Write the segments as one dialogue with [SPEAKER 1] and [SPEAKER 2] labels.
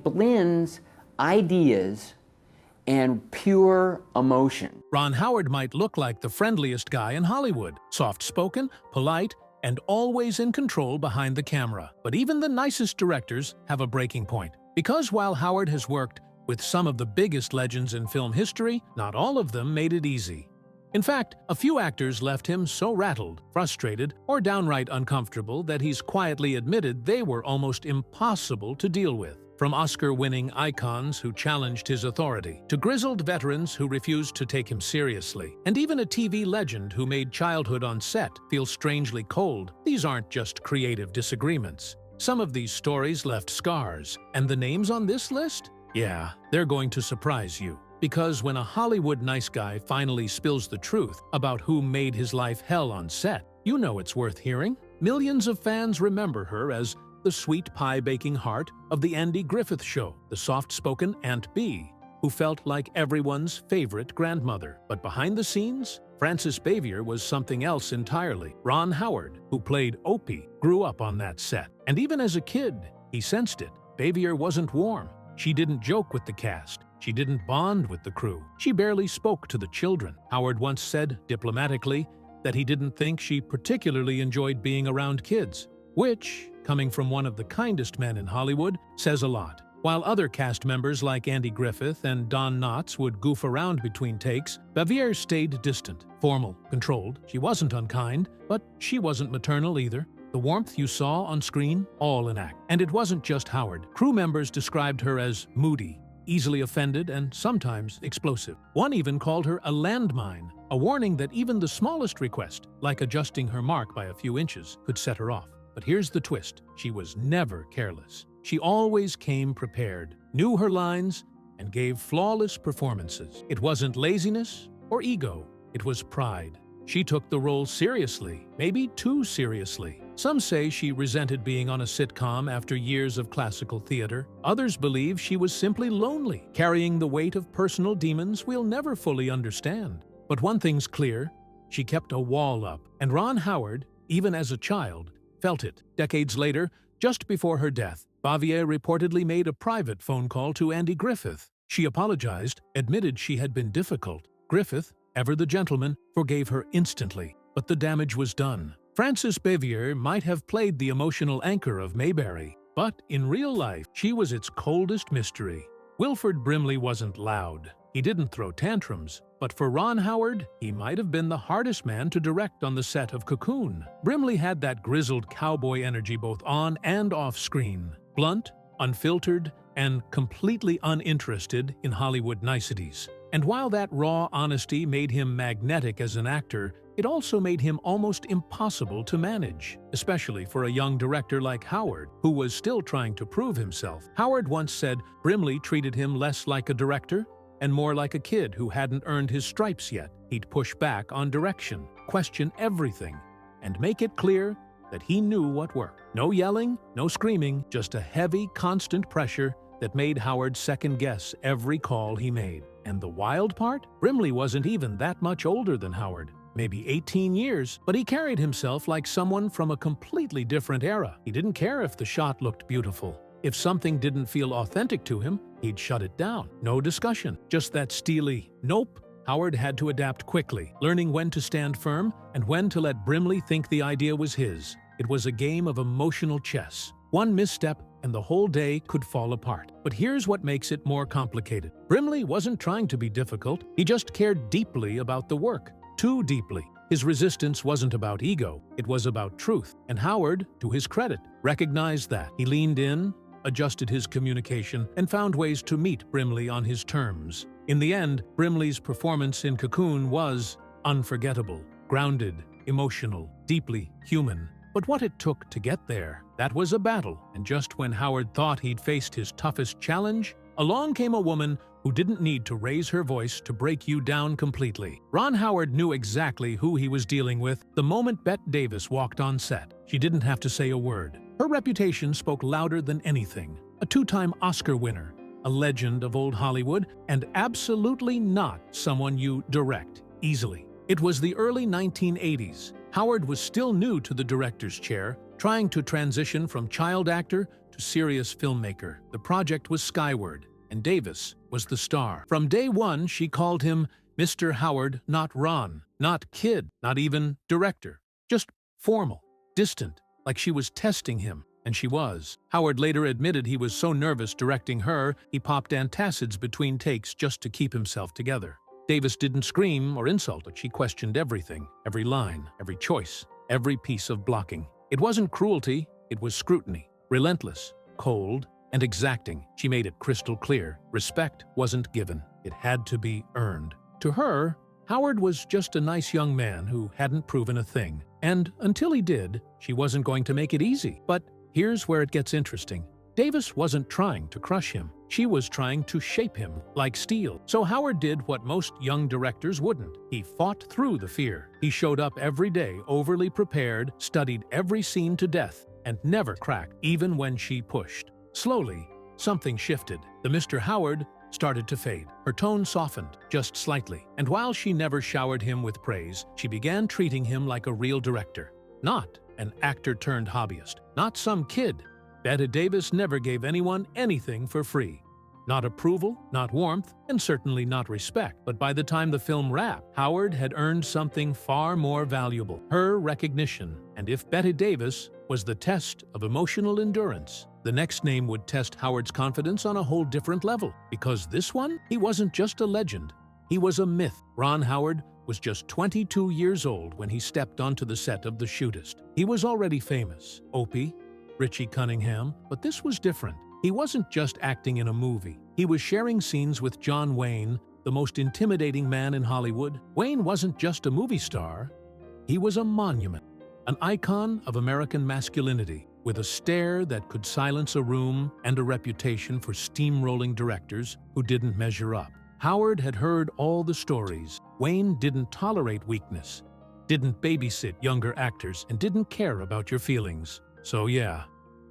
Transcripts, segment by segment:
[SPEAKER 1] blends ideas and pure emotion.
[SPEAKER 2] Ron Howard might look like the friendliest guy in Hollywood, soft-spoken, polite, and always in control behind the camera. But even the nicest directors have a breaking point. Because while Howard has worked with some of the biggest legends in film history, not all of them made it easy. In fact, a few actors left him so rattled, frustrated, or downright uncomfortable that he's quietly admitted they were almost impossible to deal with. From Oscar-winning icons who challenged his authority, to grizzled veterans who refused to take him seriously, and even a TV legend who made childhood on set feel strangely cold, these aren't just creative disagreements. Some of these stories left scars, and the names on this list? Yeah, they're going to surprise you. Because when a Hollywood nice guy finally spills the truth about who made his life hell on set, you know it's worth hearing. Millions of fans remember her as the sweet pie-baking heart of the Andy Griffith Show, the soft-spoken Aunt Bee, who felt like everyone's favorite grandmother. But behind the scenes, Frances Bavier was something else entirely. Ron Howard, who played Opie, grew up on that set. And even as a kid, he sensed it. Bavier wasn't warm. She didn't joke with the cast. She didn't bond with the crew. She barely spoke to the children. Howard once said, diplomatically, that he didn't think she particularly enjoyed being around kids, which, coming from one of the kindest men in Hollywood, says a lot. While other cast members like Andy Griffith and Don Knotts would goof around between takes, Bavier stayed distant, formal, controlled. She wasn't unkind, but she wasn't maternal either. The warmth you saw on screen, all in act. And it wasn't just Howard. Crew members described her as moody, easily offended, and sometimes explosive. One even called her a landmine, a warning that even the smallest request, like adjusting her mark by a few inches, could set her off. But here's the twist. She was never careless. She always came prepared, knew her lines, and gave flawless performances. It wasn't laziness or ego, it was pride. She took the role seriously, maybe too seriously. Some say she resented being on a sitcom after years of classical theater. Others believe she was simply lonely, carrying the weight of personal demons we'll never fully understand. But one thing's clear, she kept a wall up, and Ron Howard, even as a child, felt it. Decades later, just before her death, Bavier reportedly made a private phone call to Andy Griffith. She apologized, admitted she had been difficult. Griffith, ever the gentleman, forgave her instantly, but the damage was done. Frances Bavier might have played the emotional anchor of Mayberry, but in real life, she was its coldest mystery. Wilford Brimley wasn't loud. He didn't throw tantrums, but for Ron Howard, he might have been the hardest man to direct on the set of Cocoon. Brimley had that grizzled cowboy energy both on and off screen, blunt, unfiltered, and completely uninterested in Hollywood niceties. And while that raw honesty made him magnetic as an actor, it also made him almost impossible to manage, especially for a young director like Howard, who was still trying to prove himself. Howard once said Brimley treated him less like a director and more like a kid who hadn't earned his stripes yet. He'd push back on direction, question everything, and make it clear that he knew what worked. No yelling, no screaming, just a heavy, constant pressure that made Howard second-guess every call he made. And the wild part? Brimley wasn't even that much older than Howard, maybe 18 years, but he carried himself like someone from a completely different era. He didn't care if the shot looked beautiful. If something didn't feel authentic to him, he'd shut it down. No discussion, just that steely, nope. Howard had to adapt quickly, learning when to stand firm and when to let Brimley think the idea was his. It was a game of emotional chess. One misstep and the whole day could fall apart. But here's what makes it more complicated. Brimley wasn't trying to be difficult, he just cared deeply about the work. Too deeply. His resistance wasn't about ego, it was about truth. And Howard, to his credit, recognized that. He leaned in, adjusted his communication, and found ways to meet Brimley on his terms. In the end, Brimley's performance in Cocoon was unforgettable, grounded, emotional, deeply human. But what it took to get there, that was a battle. And just when Howard thought he'd faced his toughest challenge, along came a woman who didn't need to raise her voice to break you down completely. Ron Howard knew exactly who he was dealing with the moment Bette Davis walked on set. She didn't have to say a word. Her reputation spoke louder than anything. A two-time Oscar winner, a legend of old Hollywood, and absolutely not someone you direct easily. It was the early 1980s. Howard was still new to the director's chair, trying to transition from child actor to serious filmmaker. The project was skyward, and Davis was the star. From day one, she called him Mr. Howard, not Ron, not kid, not even director. Just formal, distant, like she was testing him, and she was. Howard later admitted he was so nervous directing her, he popped antacids between takes just to keep himself together. Davis didn't scream or insult, but she questioned everything, every line, every choice, every piece of blocking. It wasn't cruelty, it was scrutiny, relentless, cold, and exacting. She made it crystal clear. Respect wasn't given. It had to be earned. To her, Howard was just a nice young man who hadn't proven a thing. And until he did, she wasn't going to make it easy. But here's where it gets interesting. Davis wasn't trying to crush him. She was trying to shape him like steel. So Howard did what most young directors wouldn't. He fought through the fear. He showed up every day, overly prepared, studied every scene to death, and never cracked, even when she pushed. Slowly, something shifted. The Mr. Howard started to fade. Her tone softened, just slightly. And while she never showered him with praise, she began treating him like a real director. Not an actor-turned-hobbyist. Not some kid. Bette Davis never gave anyone anything for free. Not approval, not warmth, and certainly not respect. But by the time the film wrapped, Howard had earned something far more valuable. Her recognition. And if Bette Davis was the test of emotional endurance, the next name would test Howard's confidence on a whole different level. Because this one, he wasn't just a legend. He was a myth. Ron Howard was just 22 years old when he stepped onto the set of The Shootist. He was already famous. Opie, Richie Cunningham, but this was different. He wasn't just acting in a movie. He was sharing scenes with John Wayne, the most intimidating man in Hollywood. Wayne wasn't just a movie star. He was a monument, an icon of American masculinity, with a stare that could silence a room and a reputation for steamrolling directors who didn't measure up. Howard had heard all the stories. Wayne didn't tolerate weakness, didn't babysit younger actors, and didn't care about your feelings. So yeah,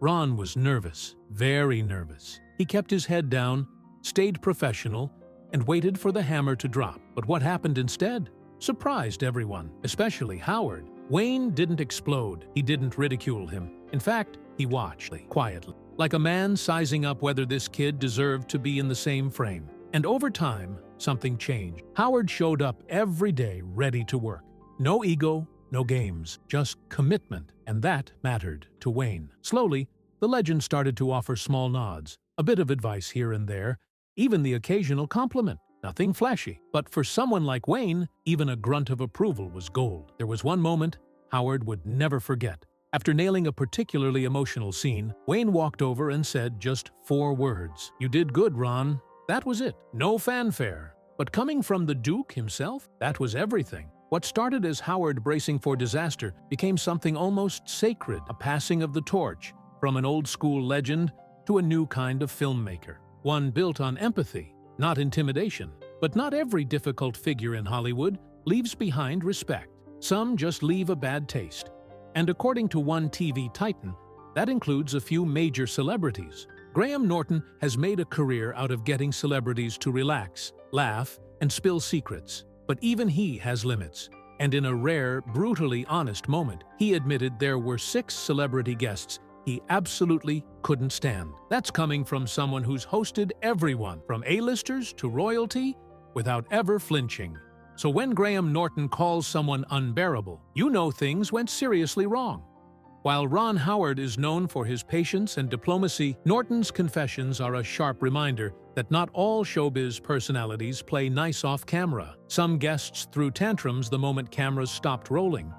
[SPEAKER 2] Ron was nervous, very nervous. He kept his head down, stayed professional, and waited for the hammer to drop. But what happened instead surprised everyone, especially Howard. Wayne didn't explode. He didn't ridicule him. In fact, he watched, quietly, like a man sizing up whether this kid deserved to be in the same frame. And over time, something changed. Howard showed up every day ready to work. No ego, no games, just commitment, and that mattered to Wayne. Slowly, the legend started to offer small nods, a bit of advice here and there, even the occasional compliment. Nothing flashy, but for someone like Wayne, even a grunt of approval was gold. There was one moment Howard would never forget. After nailing a particularly emotional scene, Wayne walked over and said just 4 words. "You did good, Ron." That was it. No fanfare. But coming from the Duke himself, that was everything. What started as Howard bracing for disaster became something almost sacred, a passing of the torch from an old-school legend to a new kind of filmmaker. One built on empathy, not intimidation. But not every difficult figure in Hollywood leaves behind respect. Some just leave a bad taste. And according to one TV titan, that includes a few major celebrities. Graham Norton has made a career out of getting celebrities to relax, laugh, and spill secrets. But even he has limits. And in a rare, brutally honest moment, he admitted there were 6 celebrity guests he absolutely couldn't stand. That's coming from someone who's hosted everyone, from A-listers to royalty, without ever flinching. So when Graham Norton calls someone unbearable, you know things went seriously wrong. While Ron Howard is known for his patience and diplomacy, Norton's confessions are a sharp reminder that not all showbiz personalities play nice off camera. Some guests threw tantrums the moment cameras stopped rolling.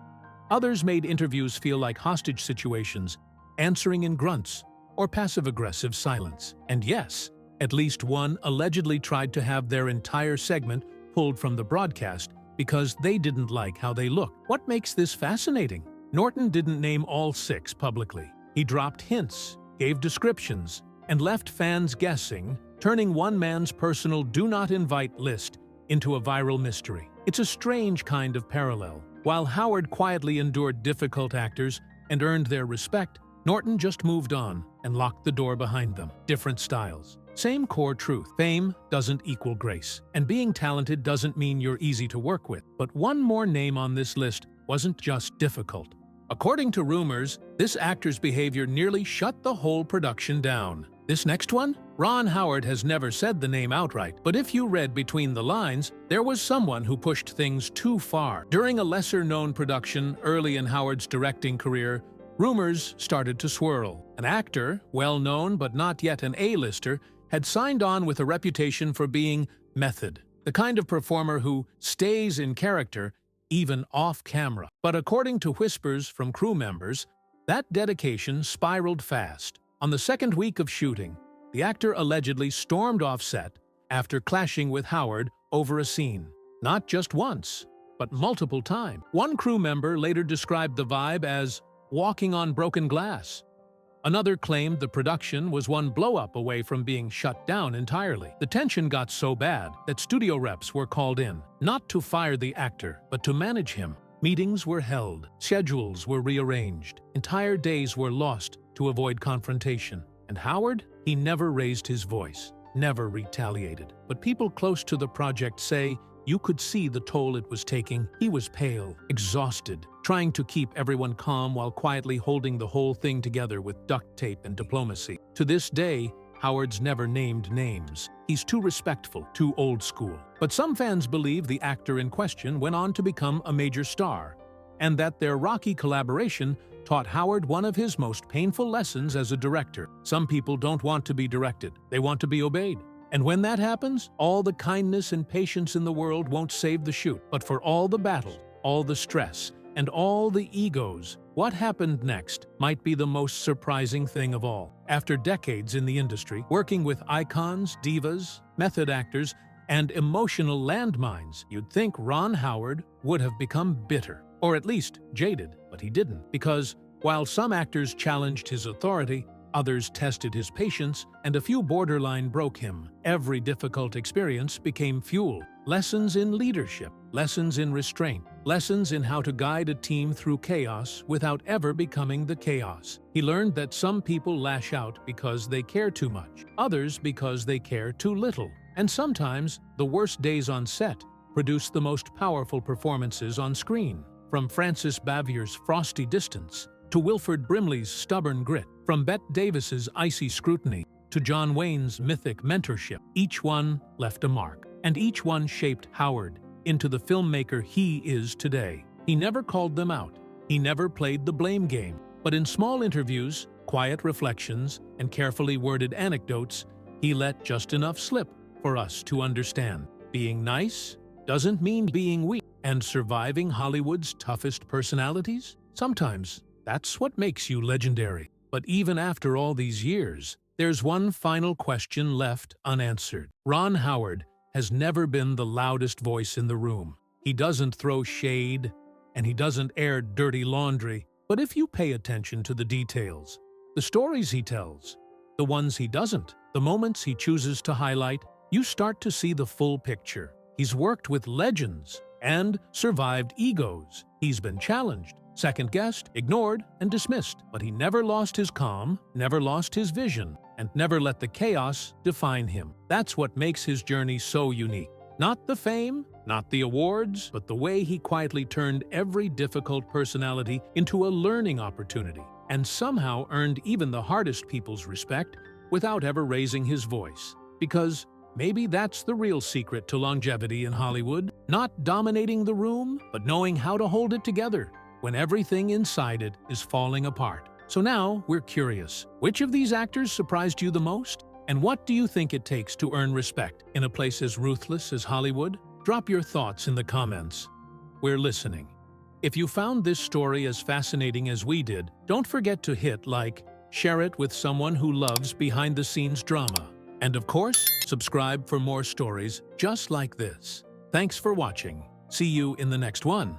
[SPEAKER 2] Others made interviews feel like hostage situations, answering in grunts or passive-aggressive silence. And yes, at least one allegedly tried to have their entire segment pulled from the broadcast because they didn't like how they looked. What makes this fascinating? Norton didn't name all 6 publicly. He dropped hints, gave descriptions, and left fans guessing, turning one man's personal do not invite list into a viral mystery. It's a strange kind of parallel. While Howard quietly endured difficult actors and earned their respect, Norton just moved on and locked the door behind them. Different styles. Same core truth. Fame doesn't equal grace. And being talented doesn't mean you're easy to work with. But one more name on this list wasn't just difficult. According to rumors, this actor's behavior nearly shut the whole production down. This next one? Ron Howard has never said the name outright, but if you read between the lines, there was someone who pushed things too far. During a lesser-known production early in Howard's directing career, rumors started to swirl. An actor, well-known but not yet an A-lister, had signed on with a reputation for being method, the kind of performer who stays in character even off-camera. But according to whispers from crew members, that dedication spiraled fast. On the second week of shooting, the actor allegedly stormed off set after clashing with Howard over a scene. Not just once, but multiple times. One crew member later described the vibe as walking on broken glass. Another claimed the production was one blow-up away from being shut down entirely. The tension got so bad that studio reps were called in, not to fire the actor, but to manage him. Meetings were held, schedules were rearranged, entire days were lost to avoid confrontation. And Howard? He never raised his voice, never retaliated. But people close to the project say you could see the toll it was taking. He was pale, exhausted, trying to keep everyone calm while quietly holding the whole thing together with duct tape and diplomacy. To this day, Howard's never named names. He's too respectful, too old school. But some fans believe the actor in question went on to become a major star, and that their rocky collaboration taught Howard one of his most painful lessons as a director. Some people don't want to be directed, they want to be obeyed. And when that happens, all the kindness and patience in the world won't save the shoot. But for all the battle, all the stress, and all the egos, what happened next might be the most surprising thing of all. After decades in the industry, working with icons, divas, method actors, and emotional landmines, you'd think Ron Howard would have become bitter, or at least jaded, but he didn't. Because while some actors challenged his authority, others tested his patience, and a few borderline broke him. Every difficult experience became fuel. Lessons in leadership, lessons in restraint, lessons in how to guide a team through chaos without ever becoming the chaos. He learned that some people lash out because they care too much, others because they care too little. And sometimes, the worst days on set produce the most powerful performances on screen. From Francis Bavier's frosty distance to Wilford Brimley's stubborn grit, from Bette Davis's icy scrutiny to John Wayne's mythic mentorship, each one left a mark, and each one shaped Howard into the filmmaker he is today. He never called them out, he never played the blame game, but in small interviews, quiet reflections, and carefully worded anecdotes, he let just enough slip for us to understand. Being nice doesn't mean being weak, and surviving Hollywood's toughest personalities? Sometimes that's what makes you legendary. But even after all these years, there's one final question left unanswered. Ron Howard has never been the loudest voice in the room. He doesn't throw shade, and he doesn't air dirty laundry. But if you pay attention to the details, the stories he tells, the ones he doesn't, the moments he chooses to highlight, you start to see the full picture. He's worked with legends and survived egos. He's been challenged, second-guessed, ignored, and dismissed. But he never lost his calm, never lost his vision, and never let the chaos define him. That's what makes his journey so unique. Not the fame, not the awards, but the way he quietly turned every difficult personality into a learning opportunity, and somehow earned even the hardest people's respect without ever raising his voice. Because maybe that's the real secret to longevity in Hollywood. Not dominating the room, but knowing how to hold it together when everything inside it is falling apart. So now we're curious. Which of these actors surprised you the most? And what do you think it takes to earn respect in a place as ruthless as Hollywood? Drop your thoughts in the comments. We're listening. If you found this story as fascinating as we did, don't forget to hit like, share it with someone who loves behind-the-scenes drama. And of course, subscribe for more stories just like this. Thanks for watching. See you in the next one.